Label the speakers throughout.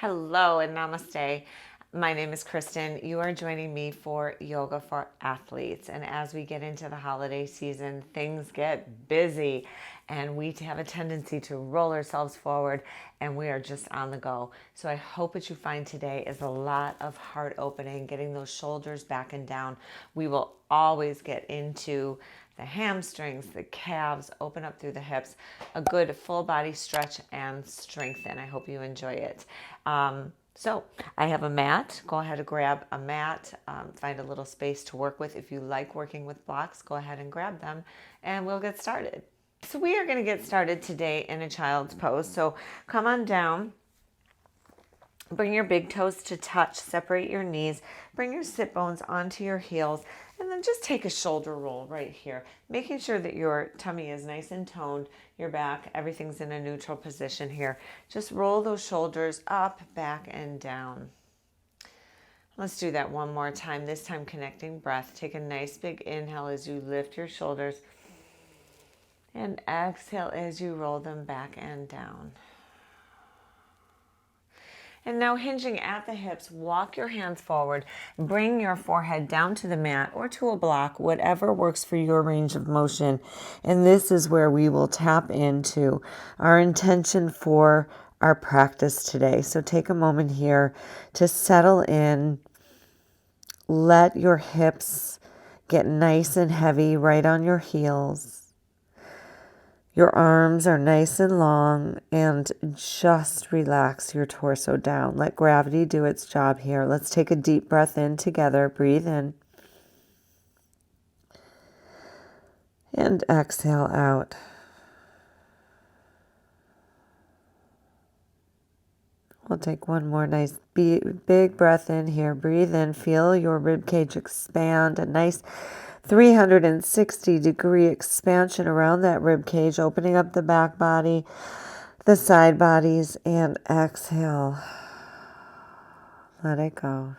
Speaker 1: Hello and namaste. My name is Kristin. You are joining me for Yoga for Athletes. And as we get into the holiday season, things get busy and we have a tendency to roll ourselves forward and we are just on the go. So I hope what you find today is a lot of heart opening, getting those shoulders back and down. We will always get into the hamstrings, the calves, open up through the hips, a good full body stretch and strengthen. I hope you enjoy it. So I have a mat. Go ahead and grab a mat. Find a little space to work with. If you like working with blocks, go ahead and grab them and we'll get started. So we are going to get started today in a child's pose. So come on down. Bring your big toes to touch, separate your knees, bring your sit bones onto your heels, and then just take a shoulder roll right here, making sure that your tummy is nice and toned, your back, everything's in a neutral position here. Just roll those shoulders up, back, and down. Let's do that one more time, this time connecting breath. Take a nice big inhale as you lift your shoulders, and exhale as you roll them back and down. And now hinging at the hips, walk your hands forward, bring your forehead down to the mat or to a block, whatever works for your range of motion. And this is where we will tap into our intention for our practice today. So take a moment here to settle in. Let your hips get nice and heavy right on your heels. Your arms are nice and long, and just relax your torso down. Let gravity do its job here. Let's take a deep breath in together. Breathe in. And exhale out. We'll take one more nice big breath in here. Breathe in. Feel your rib cage expand. A nice 360-degree expansion around that rib cage, opening up the back body, the side bodies, and exhale. Let it go.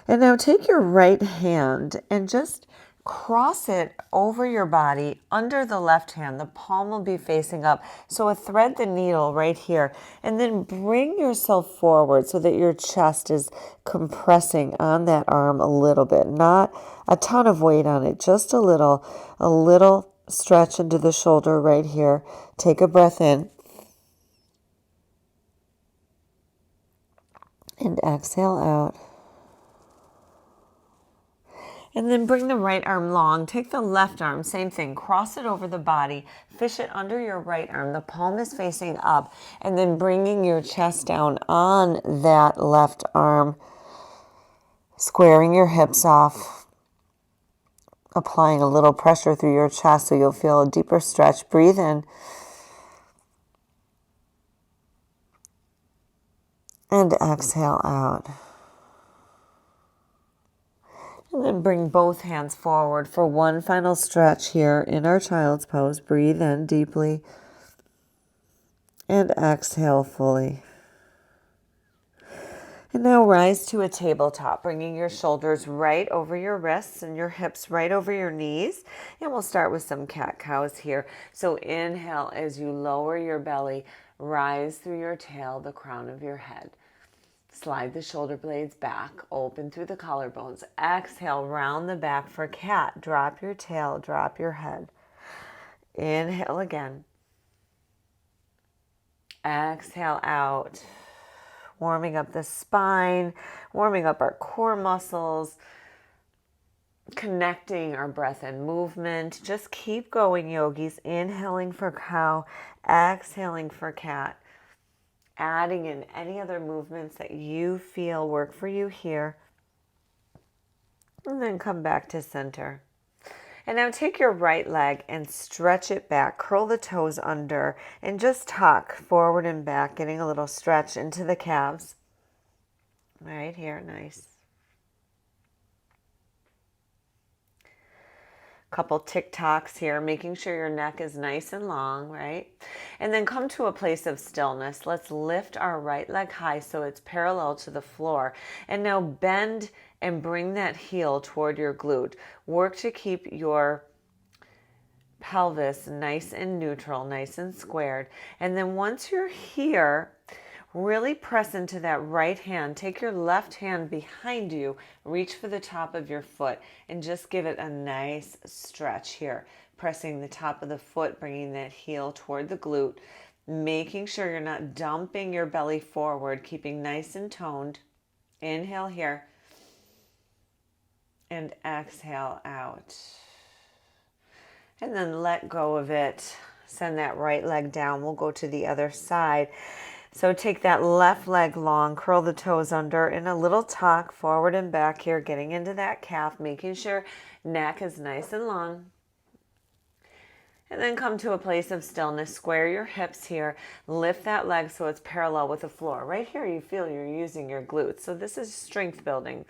Speaker 1: And now take your right hand and just cross it over your body under the left hand. The palm will be facing up. So thread the needle right here and then bring yourself forward so that your chest is compressing on that arm a little bit. Not a ton of weight on it, just a little stretch into the shoulder right here. Take a breath in. And exhale out. And then bring the right arm long. Take the left arm, same thing. Cross it over the body. Fish it under your right arm. The palm is facing up. And then bringing your chest down on that left arm. Squaring your hips off. Applying a little pressure through your chest so you'll feel a deeper stretch. Breathe in. And exhale out. And then bring both hands forward for one final stretch here in our child's pose. Breathe in deeply and exhale fully. And now rise to a tabletop, bringing your shoulders right over your wrists and your hips right over your knees. And we'll start with some cat-cows here. So inhale as you lower your belly, rise through your tail, the crown of your head. Slide the shoulder blades back, open through the collarbones. Exhale, round the back for cat. Drop your tail, drop your head. Inhale again. Exhale out. Warming up the spine, warming up our core muscles, connecting our breath and movement. Just keep going, yogis. Inhaling for cow, exhaling for cat. Adding in any other movements that you feel work for you here. And then come back to center. And now take your right leg and stretch it back. Curl the toes under and just tuck forward and back, getting a little stretch into the calves. Right here, nice. Couple tick-tocks here, making sure your neck is nice and long, right? And then come to a place of stillness. Let's lift our right leg high so it's parallel to the floor. And now bend and bring that heel toward your glute. Work to keep your pelvis nice and neutral, nice and squared. And then once you're here, really press into that right hand. Take your left hand behind you, reach for the top of your foot, and just give it a nice stretch here. Pressing the top of the foot, bringing that heel toward the glute, making sure you're not dumping your belly forward, keeping nice and toned. Inhale here, and exhale out. And then let go of it. Send that right leg down. We'll go to the other side. So take that left leg long, curl the toes under in a little tuck, forward and back here, getting into that calf, making sure neck is nice and long. And then come to a place of stillness. Square your hips here. Lift that leg so it's parallel with the floor. Right here you feel you're using your glutes. So this is strength building.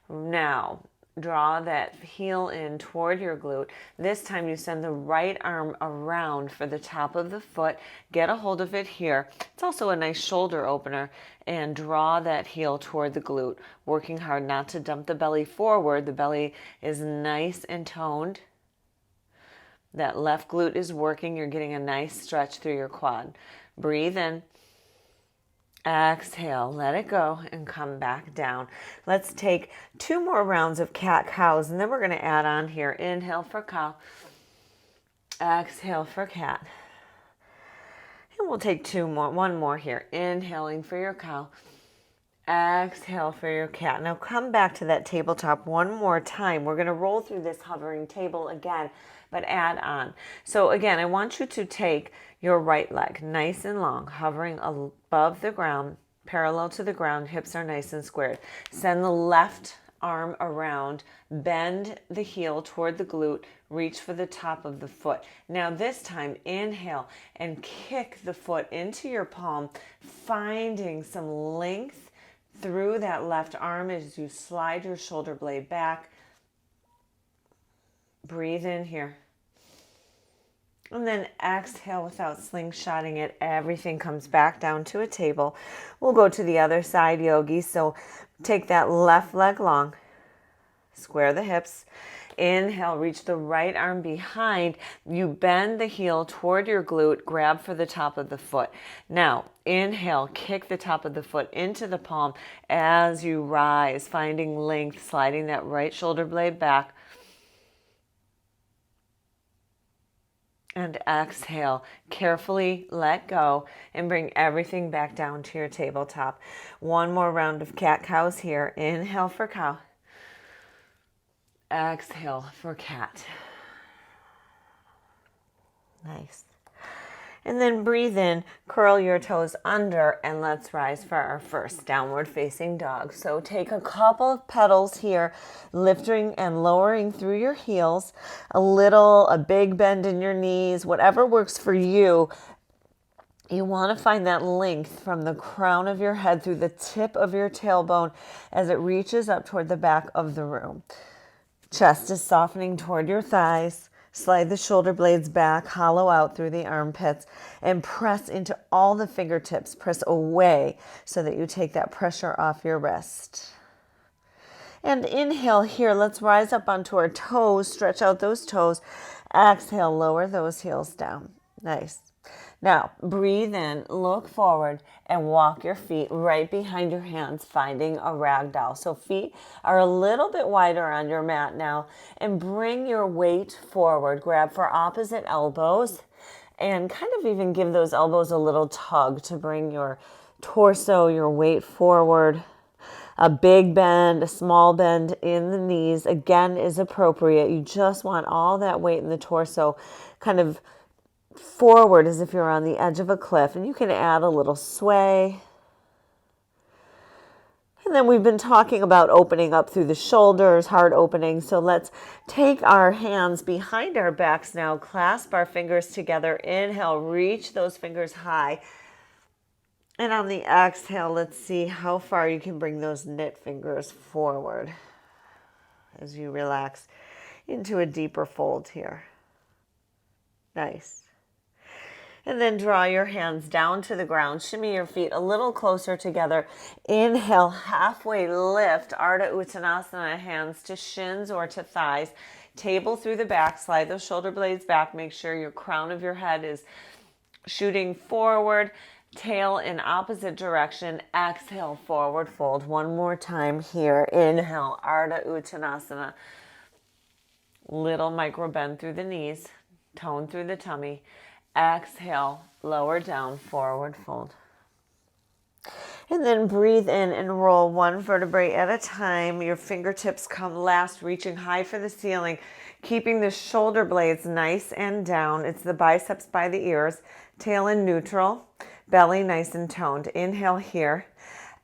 Speaker 1: Now, draw that heel in toward your glute. This time you send the right arm around for the top of the foot. Get a hold of it here. It's also a nice shoulder opener. And draw that heel toward the glute. Working hard not to dump the belly forward. The belly is nice and toned. That left glute is working. You're getting a nice stretch through your quad. Breathe in. Exhale, let it go, and come back down. Let's take 2 more rounds of cat-cows, and then we're going to add on here. Inhale for cow. Exhale for cat. And we'll take 1 more here. Inhaling for your cow. Exhale for your cat. Now come back to that tabletop 1 more time. We're going to roll through this hovering table again, but add on. So again, I want you to take your right leg nice and long, hovering above the ground, parallel to the ground, hips are nice and squared. Send the left arm around, bend the heel toward the glute, reach for the top of the foot. Now this time, inhale and kick the foot into your palm, finding some length through that left arm as you slide your shoulder blade back. Breathe in here. And then exhale without slingshotting it. Everything comes back down to a table. We'll go to the other side, yogi. So take that left leg long. Square the hips. Inhale, reach the right arm behind. You bend the heel toward your glute. Grab for the top of the foot. Now, inhale, kick the top of the foot into the palm as you rise, finding length, sliding that right shoulder blade back. And exhale, carefully let go and bring everything back down to your tabletop. 1 more round of cat-cows here. Inhale for cow. Exhale for cat. Nice. And then breathe in, curl your toes under, and let's rise for our first downward facing dog. So take a couple of pedals here, lifting and lowering through your heels, a big bend in your knees, whatever works for you. You want to find that length from the crown of your head through the tip of your tailbone as it reaches up toward the back of the room. Chest is softening toward your thighs. Slide the shoulder blades back, hollow out through the armpits, and press into all the fingertips. Press away so that you take that pressure off your wrist. And inhale here. Let's rise up onto our toes. Stretch out those toes. Exhale, lower those heels down. Nice. Now, breathe in, look forward, and walk your feet right behind your hands, finding a rag doll. So feet are a little bit wider on your mat now, and bring your weight forward. Grab for opposite elbows, and kind of even give those elbows a little tug to bring your torso, your weight forward. A big bend, a small bend in the knees, again, is appropriate. You just want all that weight in the torso kind of forward as if you're on the edge of a cliff, and you can add a little sway. And then we've been talking about opening up through the shoulders, heart opening. So let's take our hands behind our backs now, clasp our fingers together. Inhale, reach those fingers high. And on the exhale, let's see how far you can bring those knit fingers forward as you relax into a deeper fold here. Nice. And then draw your hands down to the ground. Shimmy your feet a little closer together. Inhale, halfway lift, Ardha Uttanasana, hands to shins or to thighs. Table through the back, slide those shoulder blades back. Make sure your crown of your head is shooting forward, tail in opposite direction. Exhale, forward fold. One more time here. Inhale, Ardha Uttanasana. Little micro bend through the knees, tone through the tummy. Exhale, lower down, forward fold. And then breathe in and roll one vertebrae at a time. Your fingertips come last, reaching high for the ceiling, keeping the shoulder blades nice and down. It's the biceps by the ears, tail in neutral, belly nice and toned. Inhale here.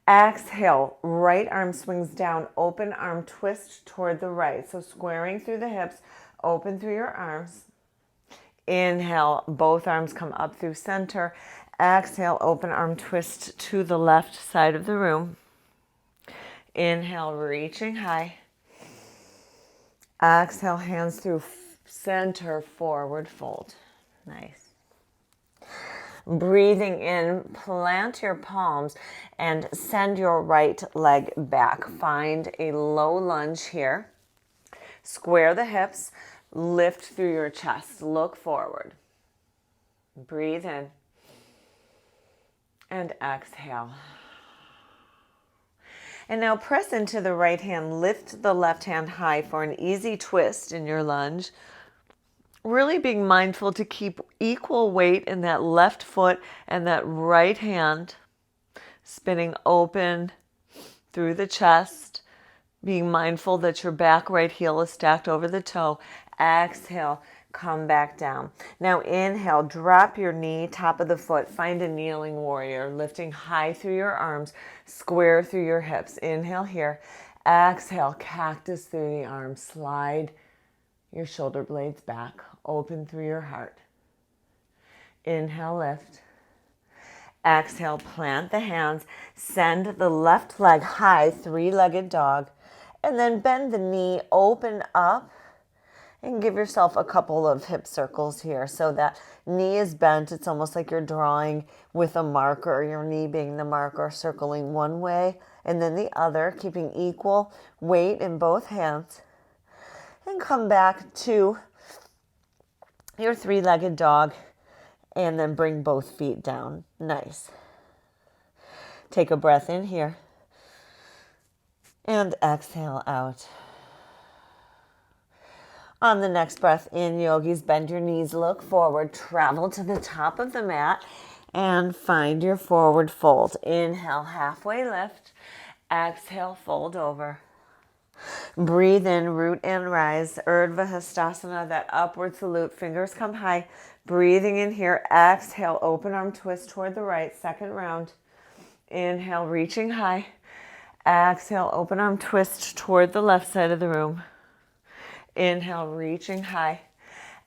Speaker 1: Exhale, right arm swings down, open arm twist toward the right. So squaring through the hips, open through your arms. Inhale, both arms come up through center. Exhale, open arm twist to the left side of the room. Inhale, reaching high. Exhale, hands through center, forward fold. Nice. Breathing in, plant your palms and send your right leg back. Find a low lunge here. Square the hips. Lift through your chest. Look forward. Breathe in. And exhale. And now press into the right hand. Lift the left hand high for an easy twist in your lunge. Really being mindful to keep equal weight in that left foot and that right hand. Spinning open through the chest. Being mindful that your back right heel is stacked over the toe. Exhale, come back down. Now inhale, drop your knee, top of the foot. Find a kneeling warrior, lifting high through your arms, square through your hips. Inhale here. Exhale, cactus through the arms. Slide your shoulder blades back, open through your heart. Inhale, lift. Exhale, plant the hands. Send the left leg high, three-legged dog. And then bend the knee, open up. And give yourself a couple of hip circles here. So that knee is bent. It's almost like you're drawing with a marker, your knee being the marker, circling one way and then the other, keeping equal weight in both hands. And come back to your three-legged dog and then bring both feet down. Nice. Take a breath in here and exhale out. On the next breath in, yogis, bend your knees, look forward, travel to the top of the mat, and find your forward fold. Inhale, halfway lift. Exhale, fold over. Breathe in, root and rise. Urdhva Hastasana, that upward salute. Fingers come high. Breathing in here. Exhale, open arm twist toward the right. Second round. Inhale, reaching high. Exhale, open arm twist toward the left side of the room. Inhale, reaching high.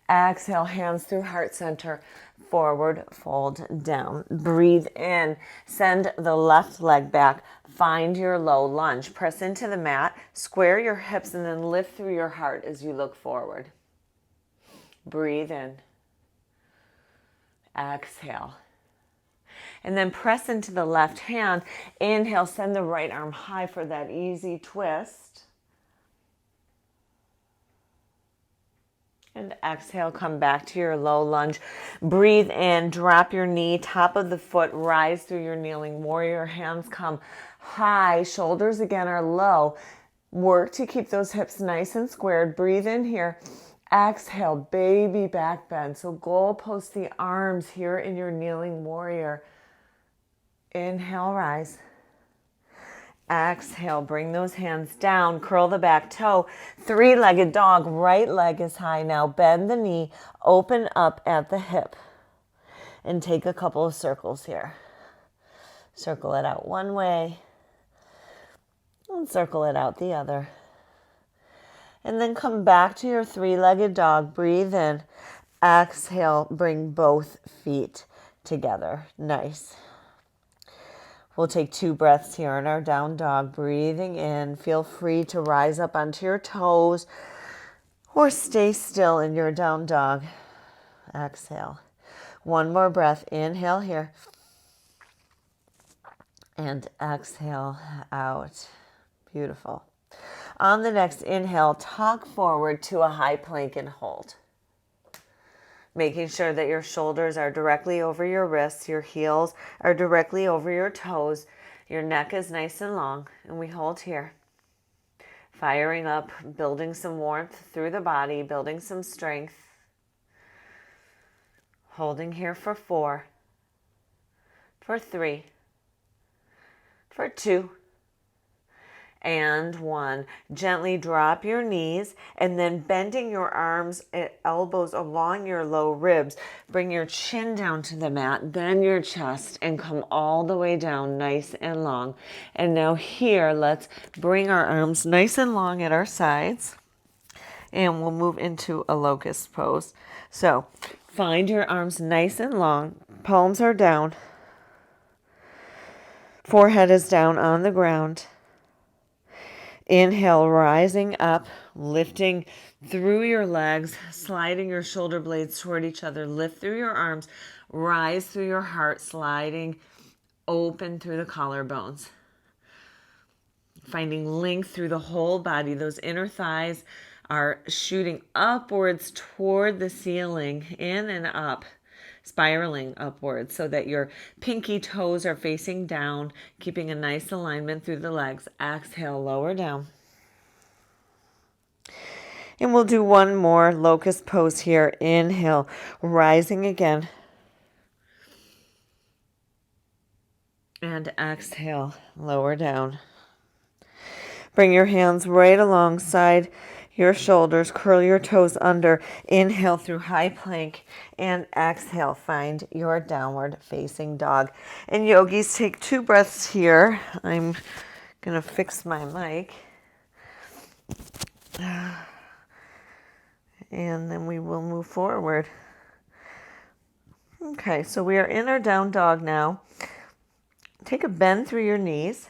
Speaker 1: Exhale, hands through heart center. Forward, fold down. Breathe in. Send the left leg back. Find your low lunge. Press into the mat. Square your hips and then lift through your heart as you look forward. Breathe in. Exhale. And then press into the left hand. Inhale, send the right arm high for that easy twist. And exhale, come back to your low lunge. Breathe in, drop your knee, top of the foot, rise through your kneeling warrior. Hands come high, shoulders again are low. Work to keep those hips nice and squared. Breathe in here. Exhale, baby back bend. So goalpost the arms here in your kneeling warrior. Inhale, rise. Exhale, bring those hands down, curl the back toe, three-legged dog, right leg is high now, bend the knee, open up at the hip, and take a couple of circles here. Circle it out one way, and circle it out the other. And then come back to your three-legged dog, breathe in, exhale, bring both feet together, nice. We'll take 2 breaths here in our down dog. Breathing in. Feel free to rise up onto your toes or stay still in your down dog. Exhale. One more breath. Inhale here. And exhale out. Beautiful. On the next inhale, tuck forward to a high plank and hold. Making sure that your shoulders are directly over your wrists, your heels are directly over your toes, your neck is nice and long, and we hold here. Firing up, building some warmth through the body, building some strength. Holding here for 4, for 3, for 2, and 1. Gently drop your knees and then bending your arms and elbows along your low ribs. Bring your chin down to the mat, then your chest, and come all the way down nice and long. And now here, let's bring our arms nice and long at our sides. And we'll move into a locust pose. So find your arms nice and long. Palms are down. Forehead is down on the ground. Inhale, rising up, lifting through your legs, sliding your shoulder blades toward each other. Lift through your arms, rise through your heart, sliding open through the collarbones. Finding length through the whole body. Those inner thighs are shooting upwards toward the ceiling, in and up, spiraling upwards so that your pinky toes are facing down, keeping a nice alignment through the legs. Exhale, lower down. And we'll do one more locust pose here. Inhale, rising again. And exhale, lower down. Bring your hands right alongside your shoulders. Curl your toes under. Inhale through high plank. And exhale, find your downward facing dog. And yogis, take 2 breaths here. I'm going to fix my mic. And then we will move forward. Okay, so we are in our down dog now. Take a bend through your knees.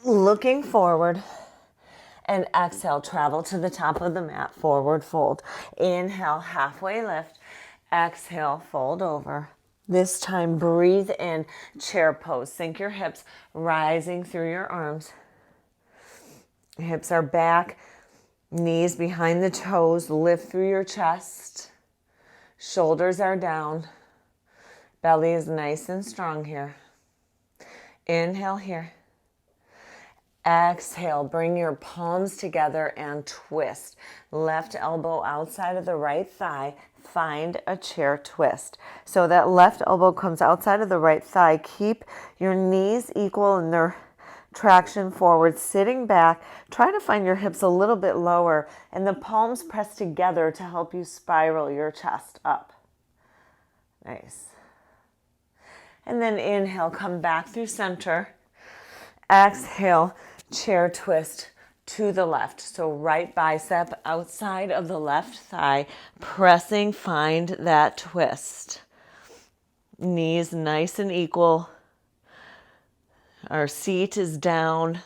Speaker 1: Looking forward. And exhale, travel to the top of the mat, forward fold. Inhale, halfway lift. Exhale, fold over. This time, breathe in, chair pose. Sink your hips, rising through your arms. Hips are back, knees behind the toes. Lift through your chest. Shoulders are down. Belly is nice and strong here. Inhale here. Exhale, bring your palms together and twist. Left elbow outside of the right thigh. Find a chair twist. So that left elbow comes outside of the right thigh. Keep your knees equal in their traction forward, sitting back. Try to find your hips a little bit lower and the palms press together to help you spiral your chest up. Nice. And then inhale, come back through center. Exhale, chair twist to the left. So right bicep outside of the left thigh, pressing, find that twist. Knees nice and equal. Our seat is down.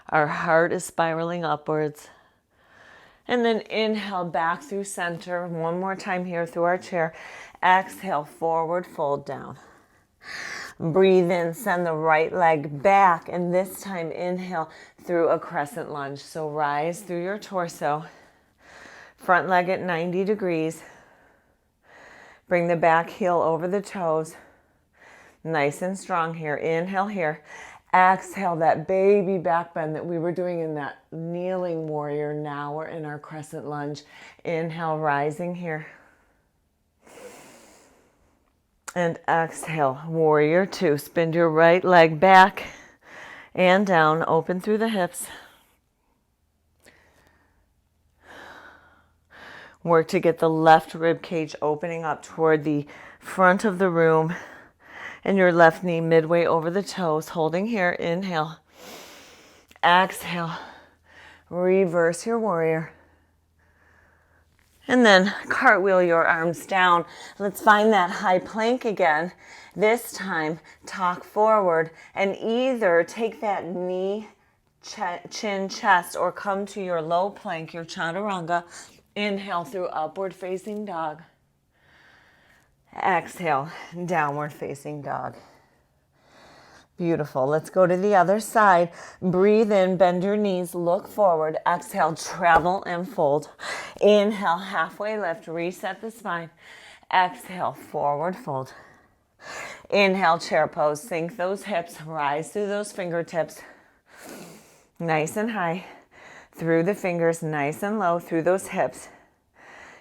Speaker 1: Our heart is spiraling upwards. And then inhale back through center. One more time here through our chair. Exhale, forward fold down. Breathe in, send the right leg back, and this time inhale through a crescent lunge. So rise through your torso, front leg at 90 degrees. Bring the back heel over the toes. Nice and strong here. Inhale here. Exhale, that baby back bend that we were doing in that kneeling warrior. Now we're in our crescent lunge. Inhale, rising here. And exhale, warrior 2. Spin your right leg back and down, open through the hips. Work to get the left rib cage opening up toward the front of the room and your left knee midway over the toes, holding here. Inhale. Exhale. Reverse your warrior. And then cartwheel your arms down. Let's find that high plank again. This time, tuck forward and either take that knee, chin, chest, or come to your low plank, your chaturanga. Inhale through upward facing dog. Exhale, downward facing dog. Beautiful. Let's go to the other side. Breathe in, bend your knees, look forward. Exhale, travel and fold. Inhale, halfway lift, reset the spine. Exhale, forward fold. Inhale, chair pose. Sink those hips, rise through those fingertips. Nice and high. Through the fingers, nice and low, through those hips.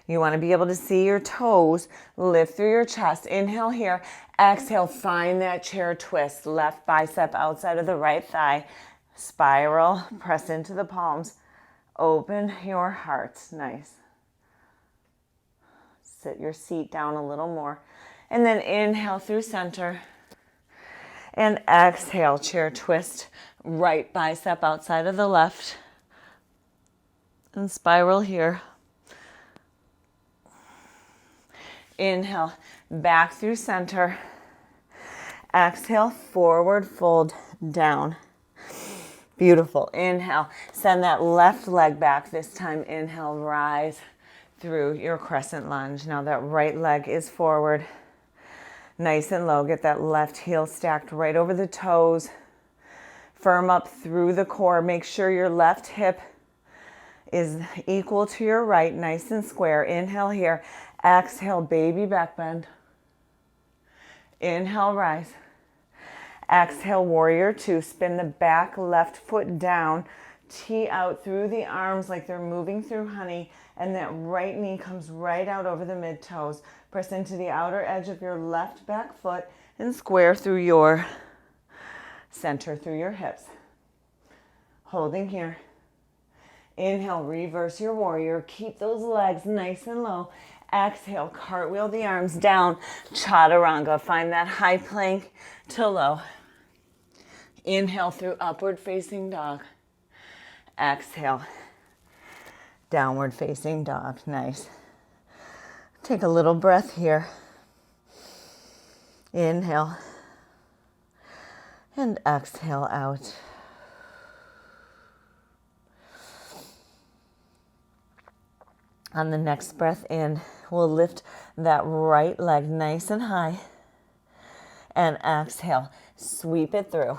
Speaker 1: You want to be able to see your toes, lift through your chest. Inhale here. Exhale, find that chair twist. Left bicep outside of the right thigh. Spiral, press into the palms. Open your heart. Nice. Sit your seat down a little more. And then inhale through center. And exhale, chair twist. Right bicep outside of the left. And spiral here. Inhale, back through center. Exhale, forward fold down. Beautiful. Inhale, send that left leg back. This time, inhale, rise through your crescent lunge. Now that right leg is forward. Nice and low. Get that left heel stacked right over the toes. Firm up through the core. Make sure your left hip is equal to your right, nice and square. Inhale here. Exhale, baby back bend. Inhale, rise. Exhale, warrior two. Spin the back left foot down. Tee out through the arms like they're moving through honey. And that right knee comes right out over the mid toes. Press into the outer edge of your left back foot and square through your center, through your hips. Holding here. Inhale, reverse your warrior. Keep those legs nice and low. Exhale, cartwheel the arms down. Chaturanga. Find that high plank to low. Inhale through upward facing dog. Exhale, downward facing dog. Nice. Take a little breath here. Inhale. And exhale out. On the next breath in, we'll lift that right leg nice and high. And exhale, sweep it through.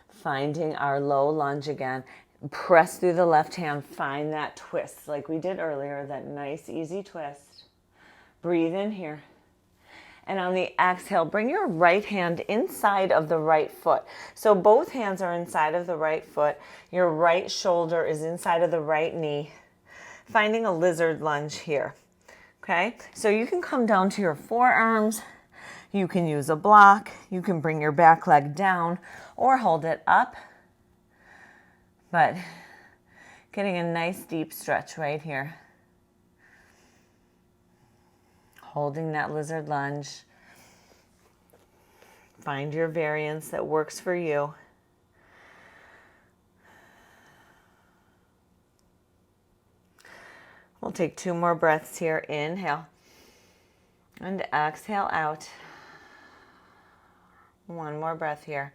Speaker 1: Finding our low lunge again. Press through the left hand. Find that twist like we did earlier, that nice, easy twist. Breathe in here. And on the exhale, bring your right hand inside of the right foot. So both hands are inside of the right foot. Your right shoulder is inside of the right knee. Finding a lizard lunge here, okay? So you can come down to your forearms. You can use a block. You can bring your back leg down or hold it up. But getting a nice deep stretch right here. Holding that lizard lunge. Find your variance that works for you. We'll take 2 more breaths here. Inhale. And exhale out. 1 more breath here.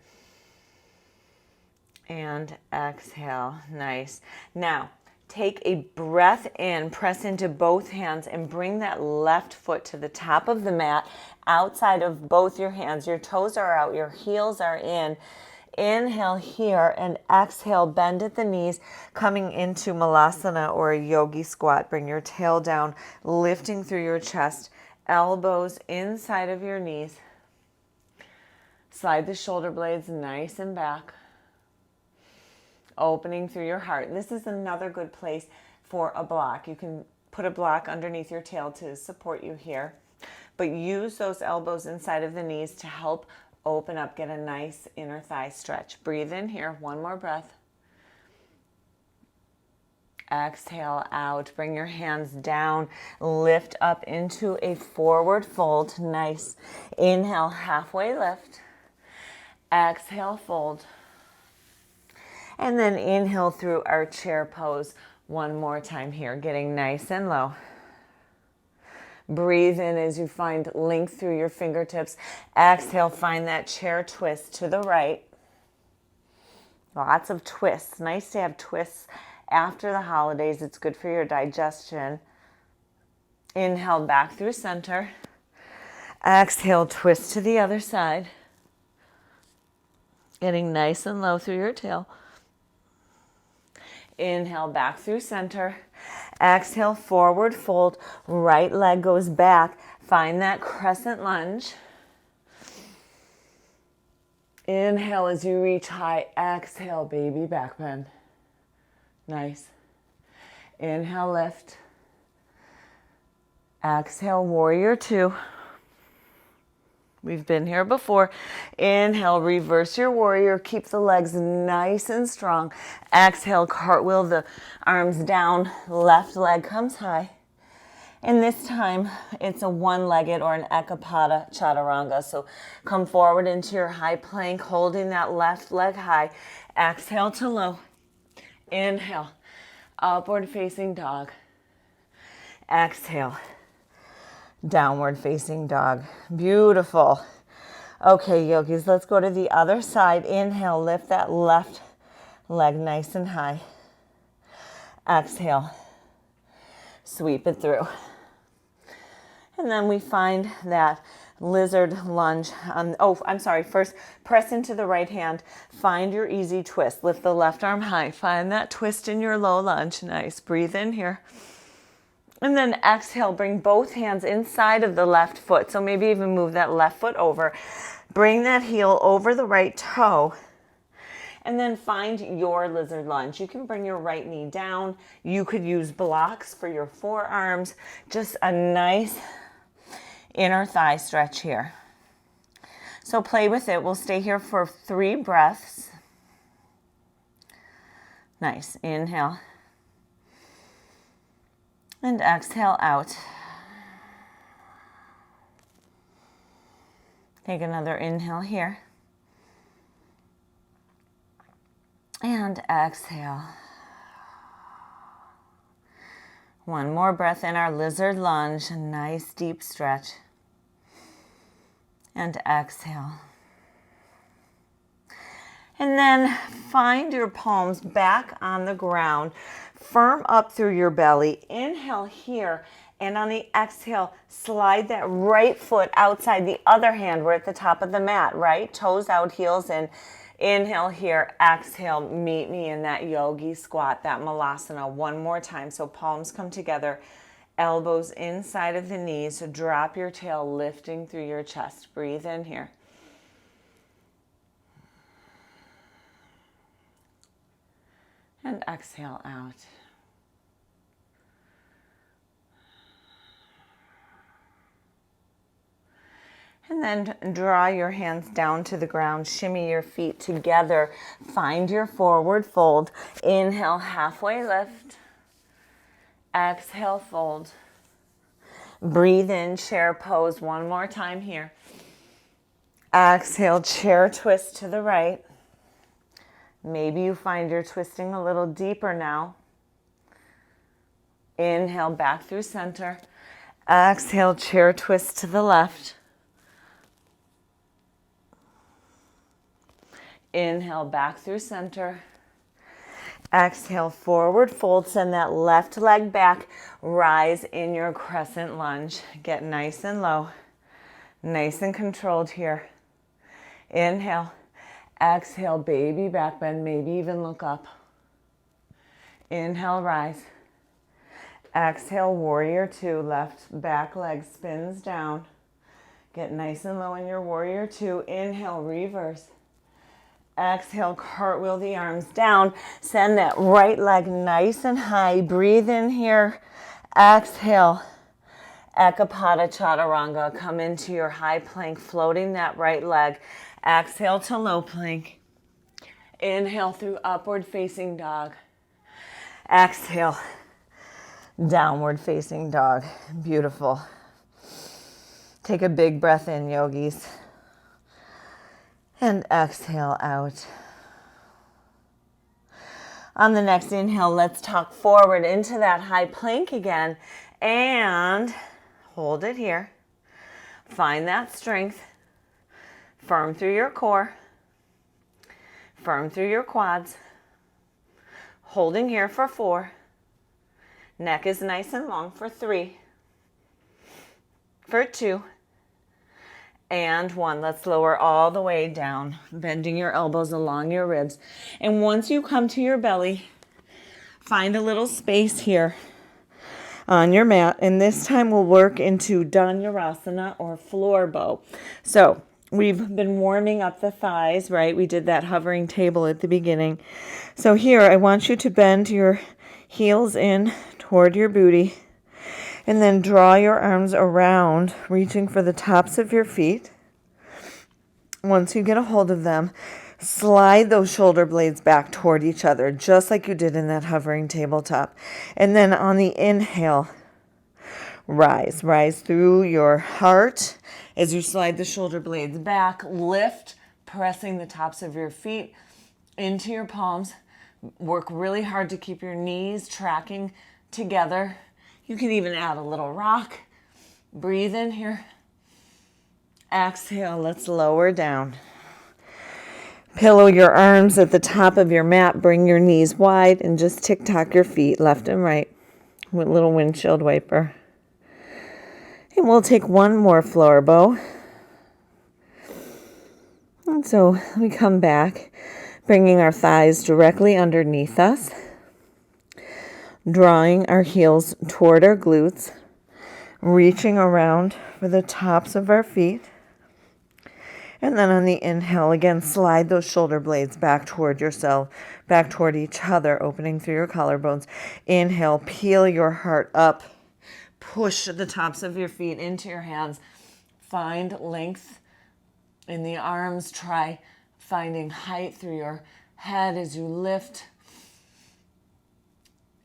Speaker 1: And exhale. Nice. Now, take a breath in, press into both hands, and bring that left foot to the top of the mat, outside of both your hands. Your toes are out, your heels are in. Inhale here and exhale, bend at the knees, coming into Malasana or a yogi squat. Bring your tail down, lifting through your chest, elbows inside of your knees. Slide the shoulder blades nice and back. Opening through your heart. This is another good place for a block. You can put a block underneath your tail to support you here, but use those elbows inside of the knees to help open up, get a nice inner thigh stretch. Breathe in here, 1 more breath. Exhale out, bring your hands down, lift up into a forward fold. Nice. Inhale, halfway lift. Exhale, fold. And then inhale through our chair pose 1 more time here, getting nice and low. Breathe in as you find length through your fingertips. Exhale, find that chair twist to the right. Lots of twists. Nice to have twists after the holidays. It's good for your digestion. Inhale back through center. Exhale, twist to the other side. Getting nice and low through your tail. Inhale, back through center. Exhale, forward fold. Right leg goes back. Find that crescent lunge. Inhale as you reach high. Exhale, baby back bend. Nice. Inhale, lift. Exhale, warrior two. We've been here before. Inhale, reverse your warrior. Keep the legs nice and strong. Exhale, cartwheel the arms down. Left leg comes high. And this time, it's a one-legged or an ekapada chaturanga. So come forward into your high plank, holding that left leg high. Exhale to low. Inhale, upward facing dog. Exhale, downward facing dog. Beautiful. Okay, yogis, let's go to the other side. Inhale, lift that left leg nice and high. Exhale, sweep it through. And then we find that lizard lunge. First, press into the right hand. Find your easy twist. Lift the left arm high. Find that twist in your low lunge. Nice. Breathe in here. And then exhale, bring both hands inside of the left foot. So maybe even move that left foot over. Bring that heel over the right toe. And then find your lizard lunge. You can bring your right knee down. You could use blocks for your forearms. Just a nice inner thigh stretch here. So play with it. We'll stay here for 3 breaths. Nice. Inhale. And exhale out. Take another inhale here. And exhale. One more breath in our lizard lunge. A nice deep stretch. And exhale. And then find your palms back on the ground. Firm up through your belly. Inhale here. And on the exhale, slide that right foot outside the other hand. We're at the top of the mat, right? Toes out, heels in. Inhale here, exhale, meet me in that yogi squat, that malasana. One more time. So palms come together, elbows inside of the knees. So drop your tail, lifting through your chest. Breathe in here. And exhale out. And then draw your hands down to the ground. Shimmy your feet together. Find your forward fold. Inhale, halfway lift. Exhale, fold. Breathe in, chair pose. One more time here. Exhale, chair twist to the right. Maybe you find you're twisting a little deeper now. Inhale, back through center. Exhale, chair twist to the left. Inhale, back through center. Exhale, forward fold. Send that left leg back. Rise in your crescent lunge. Get nice and low. Nice and controlled here. Inhale. Exhale, baby back bend. Maybe even look up. Inhale, rise. Exhale, warrior two. Left back leg spins down. Get nice and low in your warrior two. Inhale, reverse. Exhale, cartwheel the arms down. Send that right leg nice and high. Breathe in here. Exhale. Ekapada chaturanga. Come into your high plank, floating that right leg. Exhale to low plank. Inhale through upward facing dog. Exhale. Downward facing dog. Beautiful. Take a big breath in, yogis. And exhale out. On the next inhale, let's tuck forward into that high plank again. And hold it here. Find that strength. Firm through your core. Firm through your quads. Holding here for 4. Neck is nice and long for 3. For 2. And one. Let's lower all the way down, bending your elbows along your ribs. And once you come to your belly, find a little space here on your mat. And this time we'll work into Dhanurasana or floor bow. So we've been warming up the thighs, right? We did that hovering table at the beginning. So here I want you to bend your heels in toward your booty. And then draw your arms around, reaching for the tops of your feet. Once you get a hold of them, slide those shoulder blades back toward each other, just like you did in that hovering tabletop. And then on the inhale, rise. Rise through your heart as you slide the shoulder blades back. Lift, pressing the tops of your feet into your palms. Work really hard to keep your knees tracking together. You can even add a little rock. Breathe in here. Exhale, let's lower down. Pillow your arms at the top of your mat. Bring your knees wide and just tick-tock your feet left and right with a little windshield wiper. And we'll take one more floor bow. And so we come back, bringing our thighs directly underneath us. Drawing our heels toward our glutes, reaching around for the tops of our feet. And then on the inhale, again, slide those shoulder blades back toward yourself, back toward each other, opening through your collarbones. Inhale, peel your heart up. Push the tops of your feet into your hands. Find length in the arms. Try finding height through your head as you lift.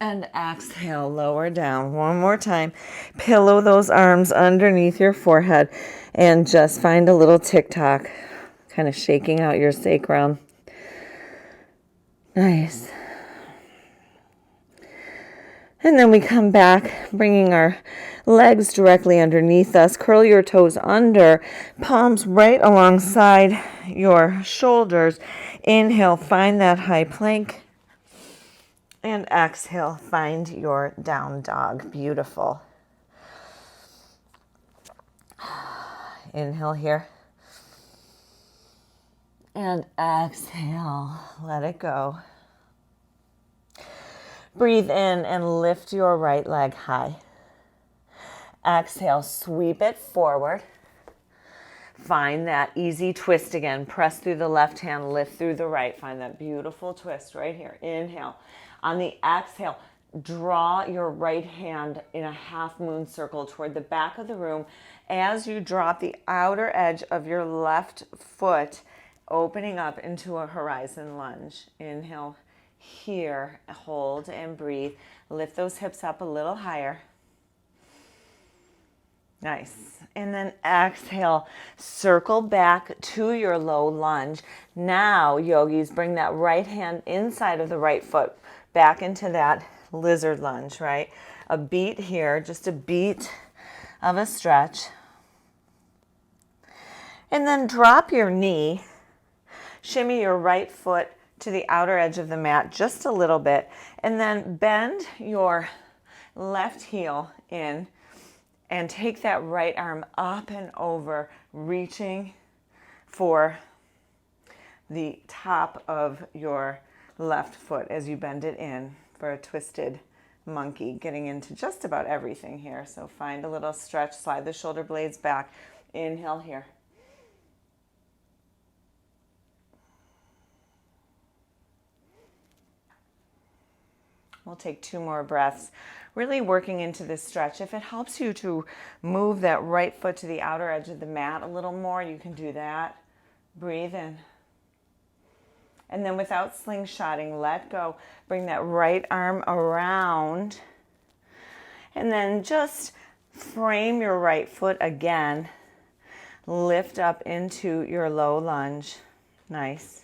Speaker 1: And exhale, lower down. One more time. Pillow those arms underneath your forehead and just find a little tick-tock, kind of shaking out your sacrum. Nice. And then we come back, bringing our legs directly underneath us. Curl your toes under, palms right alongside your shoulders. Inhale, find that high plank. And exhale, find your down dog. Beautiful. Inhale here. And exhale, let it go. Breathe in and lift your right leg high. Exhale, sweep it forward. Find that easy twist again. Press through the left hand, lift through the right. Find that beautiful twist right here. Inhale. On the exhale, draw your right hand in a half moon circle toward the back of the room as you drop the outer edge of your left foot, opening up into a horizon lunge. Inhale here, hold and breathe. Lift those hips up a little higher. Nice. And then exhale, circle back to your low lunge. Now, yogis, bring that right hand inside of the right foot back into that lizard lunge, right? A beat here, just a beat of a stretch. And then drop your knee, shimmy your right foot to the outer edge of the mat just a little bit, and then bend your left heel in and take that right arm up and over, reaching for the top of your left foot as you bend it in for a twisted monkey, getting into just about everything here. So find a little stretch, slide the shoulder blades back. Inhale here. We'll take 2 more breaths, really working into this stretch. If it helps you to move that right foot to the outer edge of the mat a little more, you can do that. Breathe in. And then without slingshotting, let go. Bring that right arm around. And then just frame your right foot again. Lift up into your low lunge. Nice.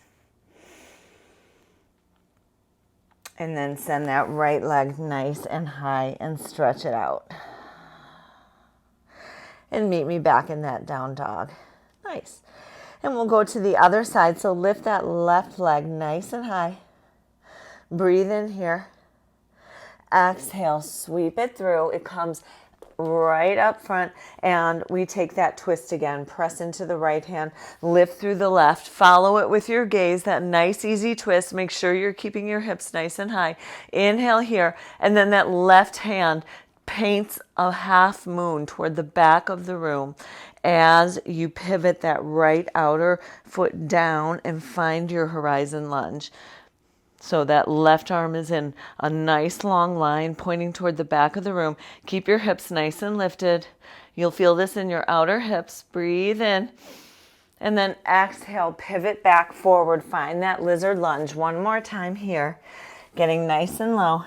Speaker 1: And then send that right leg nice and high and stretch it out. And meet me back in that down dog. Nice. And we'll go to the other side. So lift that left leg nice and high. Breathe in here. Exhale, sweep it through. It comes right up front, and we take that twist again. Press into the right hand, lift through the left, follow it with your gaze, that nice easy twist. Make sure you're keeping your hips nice and high. Inhale here, and then that left hand paints a half moon toward the back of the room as you pivot that right outer foot down and find your horizon lunge. So that left arm is in a nice long line pointing toward the back of the room. Keep your hips nice and lifted. You'll feel this in your outer hips. Breathe in. And then exhale, pivot back forward. Find that lizard lunge. One more time here. Getting nice and low.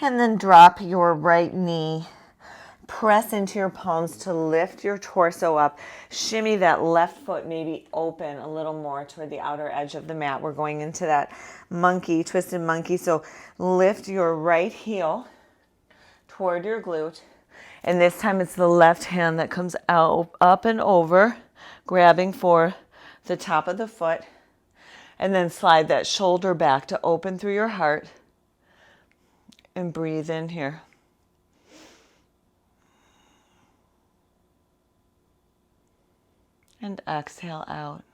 Speaker 1: And then drop your right knee. Press into your palms to lift your torso up. Shimmy that left foot maybe open a little more toward the outer edge of the mat. We're going into that monkey, twisted monkey. So lift your right heel toward your glute. And this time it's the left hand that comes out, up and over, grabbing for the top of the foot. And then slide that shoulder back to open through your heart. And breathe in here. And exhale out.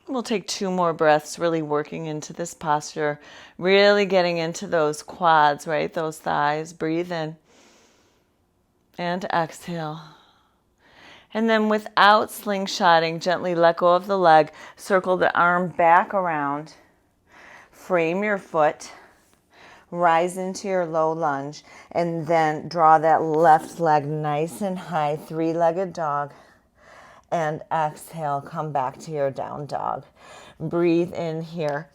Speaker 1: We'll take 2 more breaths, really working into this posture, really getting into those quads, right? Those thighs. Breathe in and exhale. And then without slingshotting, gently let go of the leg. Circle the arm back around. Frame your foot. Rise into your low lunge. And then draw that left leg nice and high, 3-legged dog. And exhale, come back to your down dog. Breathe in here.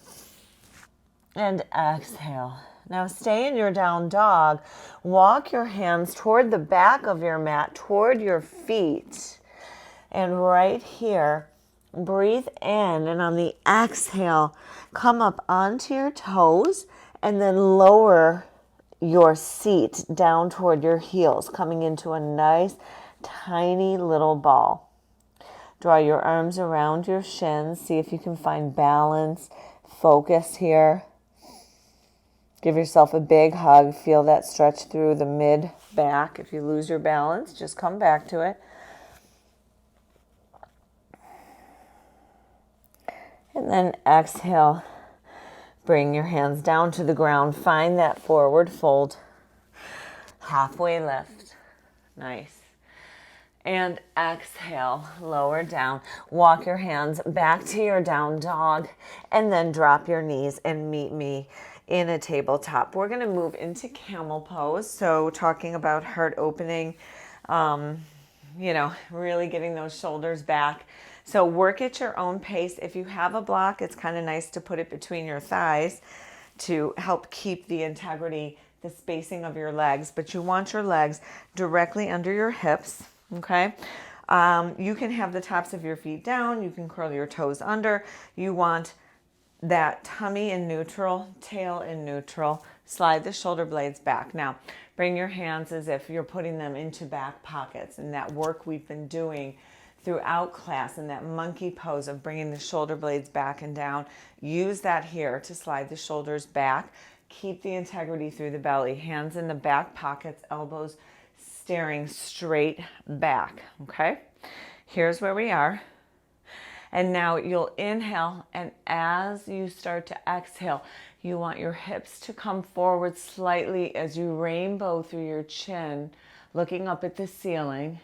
Speaker 1: And exhale. Now stay in your down dog. Walk your hands toward the back of your mat, toward your feet. And right here, breathe in. And on the exhale, come up onto your toes and then lower your seat down toward your heels, coming into a nice, tiny little ball. Draw your arms around your shins. See if you can find balance, focus here. Give yourself a big hug. Feel that stretch through the mid back. If you lose your balance, just come back to it. And then exhale. Bring your hands down to the ground. Find that forward fold. Halfway lift. Nice. And exhale, lower down. Walk your hands back to your down dog and then drop your knees and meet me in a tabletop. We're going to move into camel pose. So talking about heart opening, really getting those shoulders back. So work at your own pace. If you have a block, it's kind of nice to put it between your thighs to help keep the integrity, the spacing of your legs. But you want your legs directly under your hips. Okay, you can have the tops of your feet down. You can curl your toes under. You want that tummy in neutral, tail in neutral. Slide the shoulder blades back. Now, bring your hands as if you're putting them into back pockets. And that work we've been doing throughout class and that monkey pose of bringing the shoulder blades back and down. Use that here to slide the shoulders back. Keep the integrity through the belly. Hands in the back pockets, elbows staring straight back, okay? Here's where we are. And now you'll inhale, and as you start to exhale, you want your hips to come forward slightly as you rainbow through your chin, looking up at the ceiling.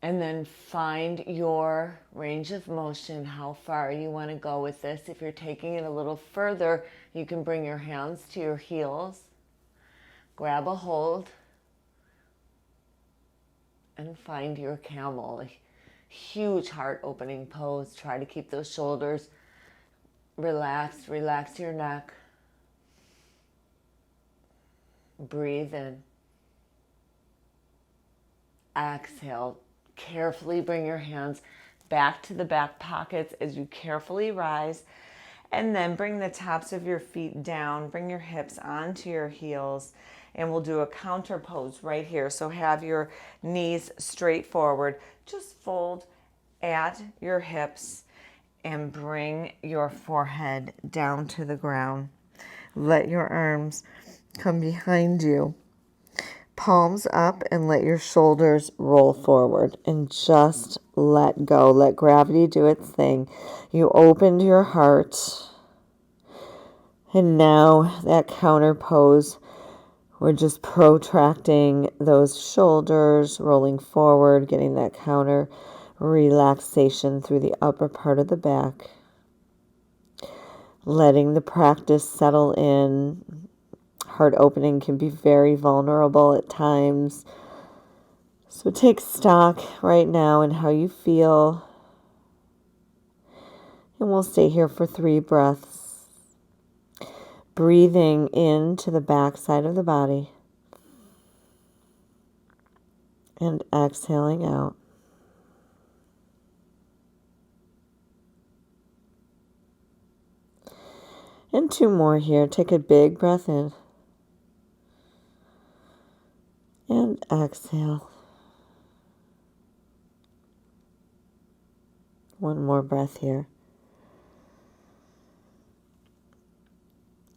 Speaker 1: And then find your range of motion, how far you want to go with this. If you're taking it a little further, you can bring your hands to your heels, grab a hold, and find your camel. A huge heart opening pose. Try to keep those shoulders relaxed. Relax your neck. Breathe in. Exhale. Carefully bring your hands back to the back pockets as you carefully rise. And then bring the tops of your feet down. Bring your hips onto your heels. And we'll do a counter pose right here. So have your knees straight forward. Just fold at your hips and bring your forehead down to the ground. Let your arms come behind you. Palms up and let your shoulders roll forward and just let go. Let gravity do its thing. You opened your heart. And now that counter pose, we're just protracting those shoulders, rolling forward, getting that counter relaxation through the upper part of the back. Letting the practice settle in. Heart opening can be very vulnerable at times. So take stock right now in how you feel. And we'll stay here for 3 breaths. Breathing into the back side of the body. And exhaling out. And 2 more here. Take a big breath in. And exhale. 1 more breath here.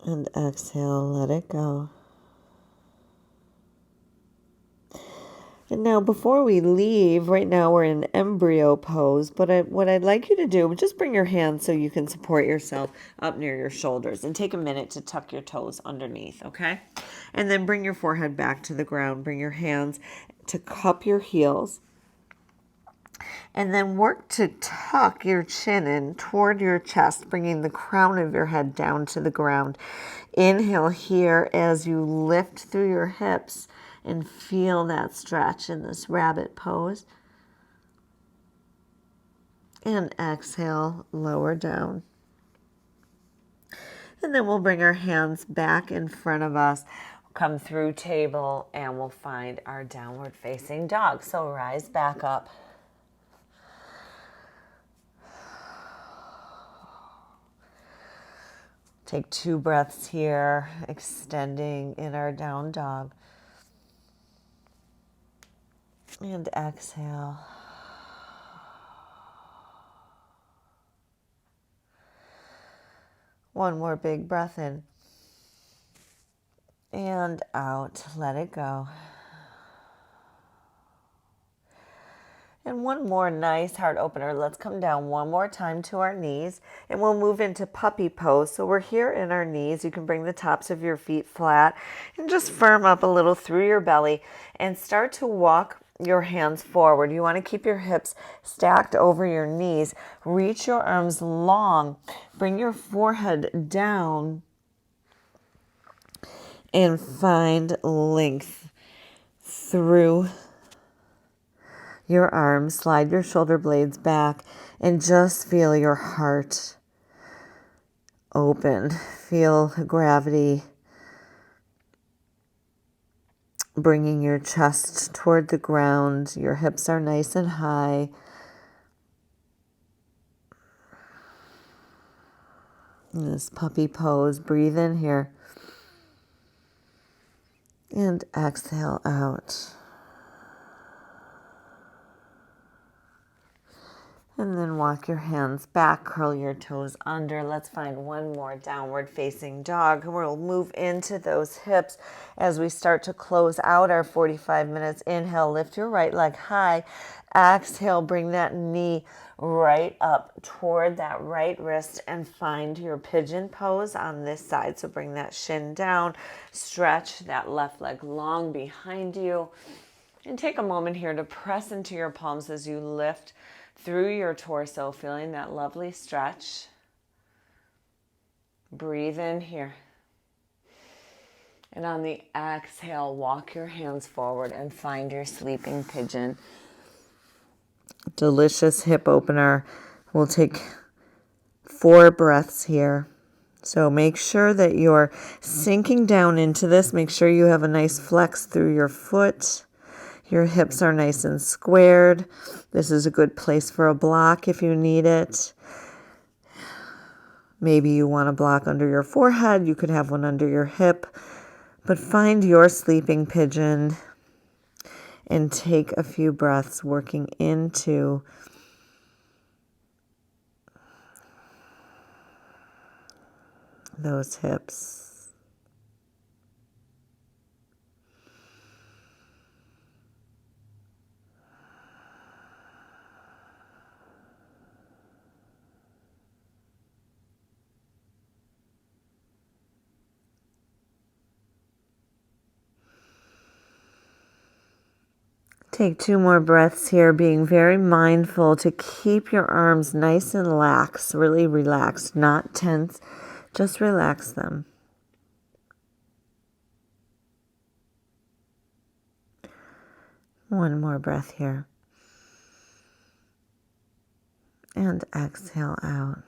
Speaker 1: And exhale, let it go. And now before we leave, right now we're in embryo pose, but what I'd like you to do, just bring your hands so you can support yourself up near your shoulders and take a minute to tuck your toes underneath, okay? And then bring your forehead back to the ground. Bring your hands to cup your heels. And then work to tuck your chin in toward your chest, bringing the crown of your head down to the ground. Inhale here as you lift through your hips and feel that stretch in this rabbit pose. And exhale, lower down. And then we'll bring our hands back in front of us, come through table, and we'll find our downward facing dog. So rise back up. Take 2 breaths here, extending in our down dog. And exhale. One more big breath in. And out. Let it go. And one more nice heart opener. Let's come down one more time to our knees and we'll move into puppy pose. So we're here in our knees. You can bring the tops of your feet flat and just firm up a little through your belly and start to walk your hands forward. You want to keep your hips stacked over your knees. Reach your arms long. Bring your forehead down and find length through your arms. Slide your shoulder blades back and just feel your heart open. Feel gravity bringing your chest toward the ground. Your hips are nice and high. In this puppy pose, breathe in here and exhale out. And then walk your hands back, curl your toes under. Let's find one more downward facing dog. We'll move into those hips as we start to close out our 45 minutes. Inhale, lift your right leg high. Exhale, bring that knee right up toward that right wrist and find your pigeon pose on this side. So bring that shin down, stretch that left leg long behind you, and take a moment here to press into your palms as you lift through your torso, feeling that lovely stretch. Breathe in here. And on the exhale, walk your hands forward and find your sleeping pigeon. Delicious hip opener. We'll take 4 breaths here. So make sure that you're sinking down into this. Make sure you have a nice flex through your foot. Your hips are nice and squared. This is a good place for a block if you need it. Maybe you want a block under your forehead. You could have one under your hip. But find your sleeping pigeon and take a few breaths working into those hips. Take 2 more breaths here, being very mindful to keep your arms nice and lax, really relaxed, not tense. Just relax them. One more breath here. And exhale out.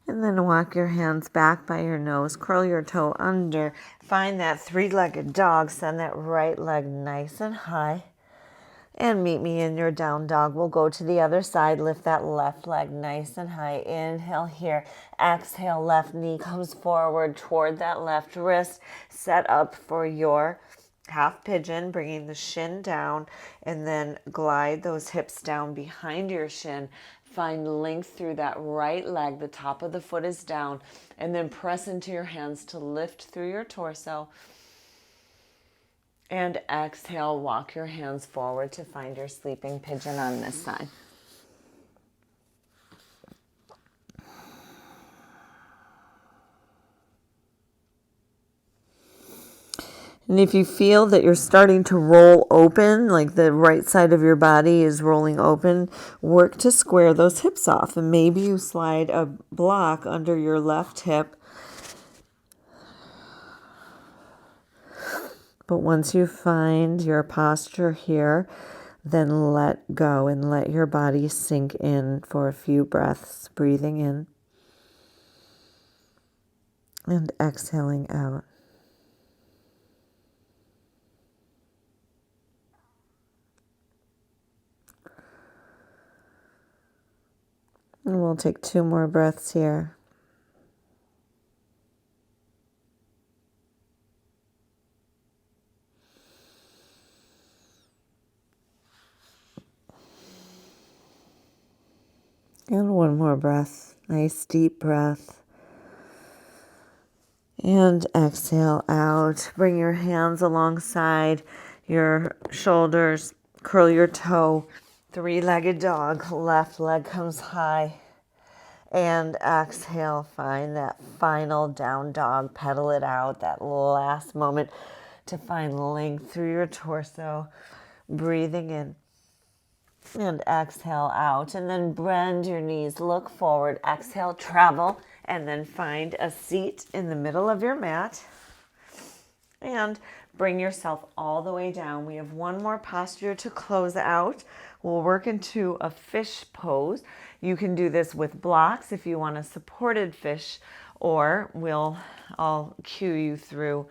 Speaker 1: And then walk your hands back by your nose. Curl your toe under. Find that 3-legged dog. Send that right leg nice and high. And meet me in your down dog. We'll go to the other side. Lift that left leg nice and high. Inhale here. Exhale, left knee comes forward toward that left wrist. Set up for your half pigeon, bringing the shin down, and then glide those hips down behind your shin. Find length through that right leg. The top of the foot is down, and then press into your hands to lift through your torso. And exhale, walk your hands forward to find your sleeping pigeon on this side. And if you feel that you're starting to roll open, like the right side of your body is rolling open, work to square those hips off. And maybe you slide a block under your left hip. But once you find your posture here, then let go and let your body sink in for a few breaths, breathing in and exhaling out. And we'll take 2 more breaths here. And 1 more breath. Nice deep breath. And exhale out. Bring your hands alongside your shoulders. Curl your toe. 3-legged dog. Left leg comes high. And exhale. Find that final down dog. Pedal it out. That last moment to find length through your torso. Breathing in. And exhale out. And then bend your knees. Look forward. Exhale, travel. And then find a seat in the middle of your mat. And bring yourself all the way down. We have 1 more posture to close out. We'll work into a fish pose. You can do this with blocks if you want a supported fish, or I'll cue you through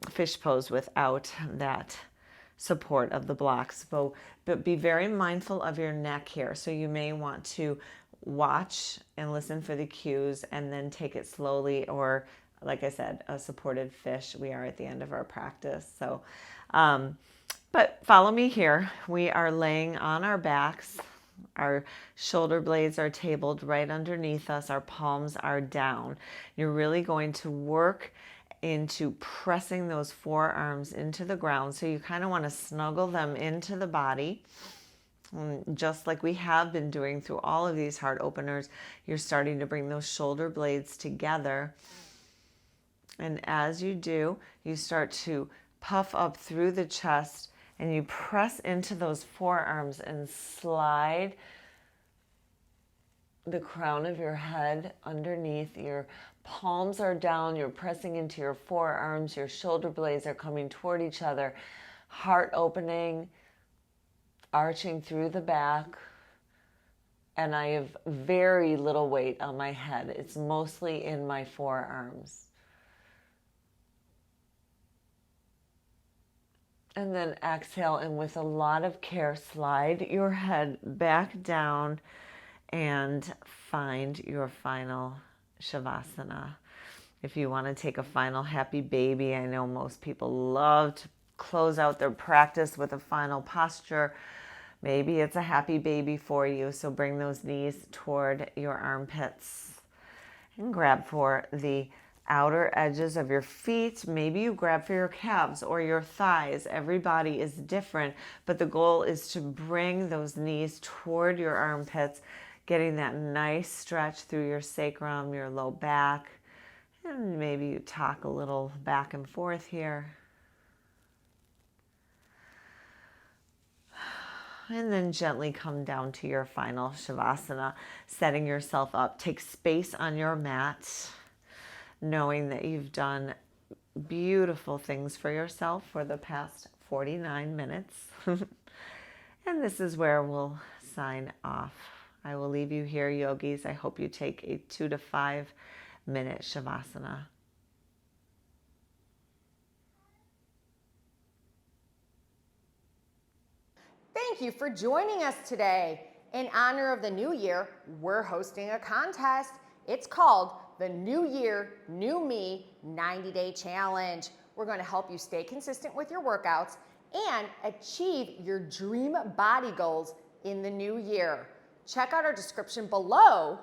Speaker 1: fish pose without that support of the blocks. But be very mindful of your neck here. So you may want to watch and listen for the cues and then take it slowly, or like I said, a supported fish. We are at the end of our practice. So, but follow me here. We are laying on our backs. Our shoulder blades are tabled right underneath us. Our palms are down. You're really going to work into pressing those forearms into the ground. So you kind of want to snuggle them into the body. Just like we have been doing through all of these heart openers, you're starting to bring those shoulder blades together. And as you do, you start to puff up through the chest and you press into those forearms and slide the crown of your head underneath. Your palms are down, you're pressing into your forearms, your shoulder blades are coming toward each other, heart opening, arching through the back. And I have very little weight on my head. It's mostly in my forearms. And then exhale, and with a lot of care, slide your head back down and find your final Shavasana. If you want to take a final happy baby, I know most people love to close out their practice with a final posture, Maybe it's a happy baby for you, so bring those knees toward your armpits and grab for the outer edges of your feet. Maybe you grab for your calves or your thighs. Every body is different, but the goal is to bring those knees toward your armpits, getting that nice stretch through your sacrum, your low back, and maybe you talk a little back and forth here. And then gently come down to your final Shavasana, setting yourself up. Take space on your mat, knowing that you've done beautiful things for yourself for the past 49 minutes. And this is where we'll sign off. I will leave you here, yogis. I hope you take a 2 to 5 minute Shavasana.
Speaker 2: Thank you for joining us today. In honor of the new year, we're hosting a contest. It's called the New Year, New Me 90-Day Challenge. We're going to help you stay consistent with your workouts and achieve your dream body goals in the new year. Check out our description below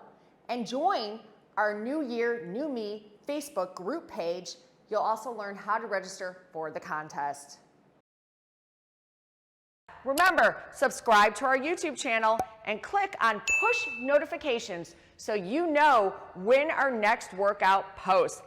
Speaker 2: and join our New Year, New Me Facebook group page. You'll also learn how to register for the contest. Remember, subscribe to our YouTube channel and click on push notifications so you know when our next workout posts.